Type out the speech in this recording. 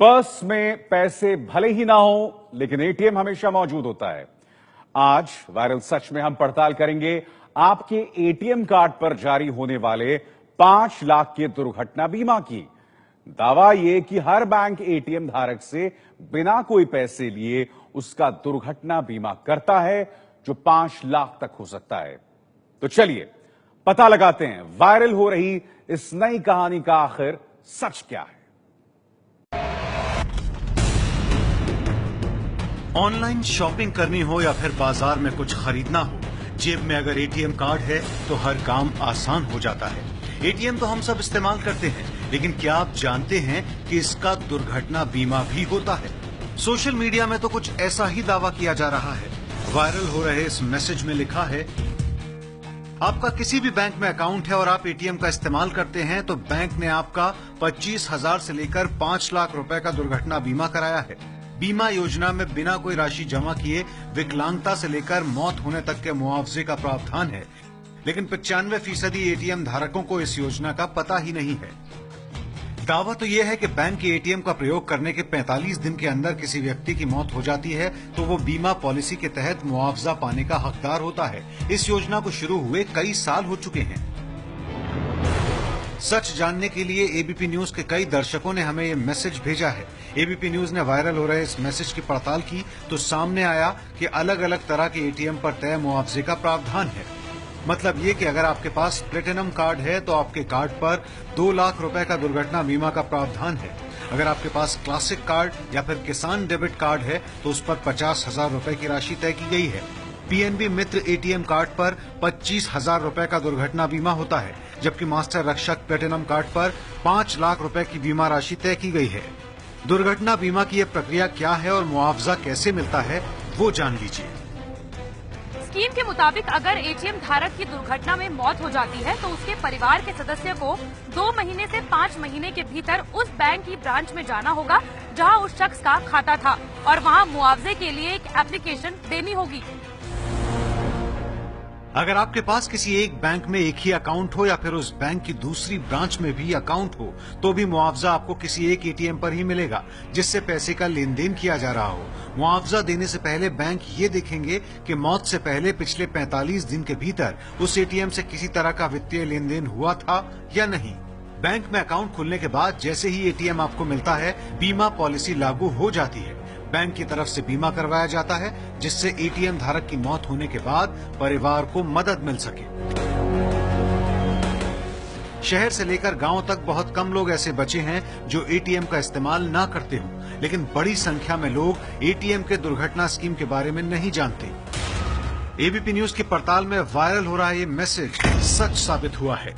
Purse में पैसे भले ही ना हो, लेकिन एटीएम हमेशा मौजूद होता है। आज वायरल सच में हम पड़ताल करेंगे आपके एटीएम कार्ड पर जारी होने वाले 5 लाख के दुर्घटना बीमा की। दावा यह कि हर बैंक एटीएम धारक से बिना कोई पैसे लिए उसका दुर्घटना बीमा करता है, जो 5 लाख तक हो सकता है। तो चलिए पता लगाते हैं वायरल हो रही इस नई कहानी का आखिर सच क्या है। ऑनलाइन शॉपिंग करनी हो या फिर बाजार में कुछ खरीदना हो, जेब में अगर एटीएम कार्ड है तो हर काम आसान हो जाता है। एटीएम तो हम सब इस्तेमाल करते हैं, लेकिन क्या आप जानते हैं कि इसका दुर्घटना बीमा भी होता है? सोशल मीडिया में तो कुछ ऐसा ही दावा किया जा रहा है। वायरल हो रहे इस मैसेज में लिखा है, आपका किसी भी बैंक में अकाउंट है और आप एटीएम का इस्तेमाल करते हैं तो बैंक ने आपका 25,000 से लेकर 5 लाख रुपए का दुर्घटना बीमा कराया है। बीमा योजना में बिना कोई राशि जमा किए विकलांगता से लेकर मौत होने तक के मुआवजे का प्रावधान है, लेकिन 95% एटीएम धारकों को इस योजना का पता ही नहीं है। दावा तो यह है कि बैंक के एटीएम का प्रयोग करने के 45 दिन के अंदर किसी व्यक्ति की मौत हो जाती है तो वो बीमा पॉलिसी के तहत मुआवजा पाने का हकदार होता है। इस योजना को शुरू हुए कई साल हो चुके हैं। सच जानने के लिए एबीपी न्यूज के कई दर्शकों ने हमें ये मैसेज भेजा है। एबीपी न्यूज ने वायरल हो रहे इस मैसेज की पड़ताल की तो सामने आया कि अलग अलग तरह के एटीएम पर तय मुआवजे का प्रावधान है। मतलब ये कि अगर आपके पास प्लेटिनम कार्ड है तो आपके कार्ड पर 2 लाख रुपए का दुर्घटना बीमा का प्रावधान है। अगर आपके पास क्लासिक कार्ड या फिर किसान डेबिट कार्ड है तो उस पर 50,000 रुपए की राशि तय की गई है। पीएनबी मित्र एटीएम कार्ड पर 25,000 रुपए का दुर्घटना बीमा होता है, जबकि मास्टर रक्षक प्लेटिनम कार्ड पर 5 लाख रुपए की बीमा राशि तय की गई है। दुर्घटना बीमा की यह प्रक्रिया क्या है और मुआवजा कैसे मिलता है, वो जान लीजिए। स्कीम के मुताबिक अगर एटीएम धारक की दुर्घटना में मौत हो जाती है तो उसके परिवार के सदस्य को 2 महीने से 5 महीने के भीतर उस बैंक की ब्रांच में जाना होगा जहां उस शख्स का खाता था और वहां मुआवजे के लिए एक एप्लीकेशन देनी होगी। अगर आपके पास किसी एक बैंक में एक ही अकाउंट हो या फिर उस बैंक की दूसरी ब्रांच में भी अकाउंट हो तो भी मुआवजा आपको किसी एक एटीएम पर ही मिलेगा जिससे पैसे का लेन देन किया जा रहा हो। मुआवजा देने से पहले बैंक ये देखेंगे कि मौत से पहले पिछले 45 दिन के भीतर उस एटीएम से किसी तरह का वित्तीय लेन देन हुआ था या नहीं। बैंक में अकाउंट खुलने के बाद जैसे ही एटीएम आपको मिलता है, बीमा पॉलिसी लागू हो जाती है। बैंक की तरफ से बीमा करवाया जाता है जिससे एटीएम धारक की मौत होने के बाद परिवार को मदद मिल सके। शहर से लेकर गांव तक बहुत कम लोग ऐसे बचे हैं जो एटीएम का इस्तेमाल ना करते हों, लेकिन बड़ी संख्या में लोग एटीएम के दुर्घटना स्कीम के बारे में नहीं जानते। एबीपी न्यूज की पड़ताल में वायरल हो रहा ये मैसेज सच साबित हुआ है।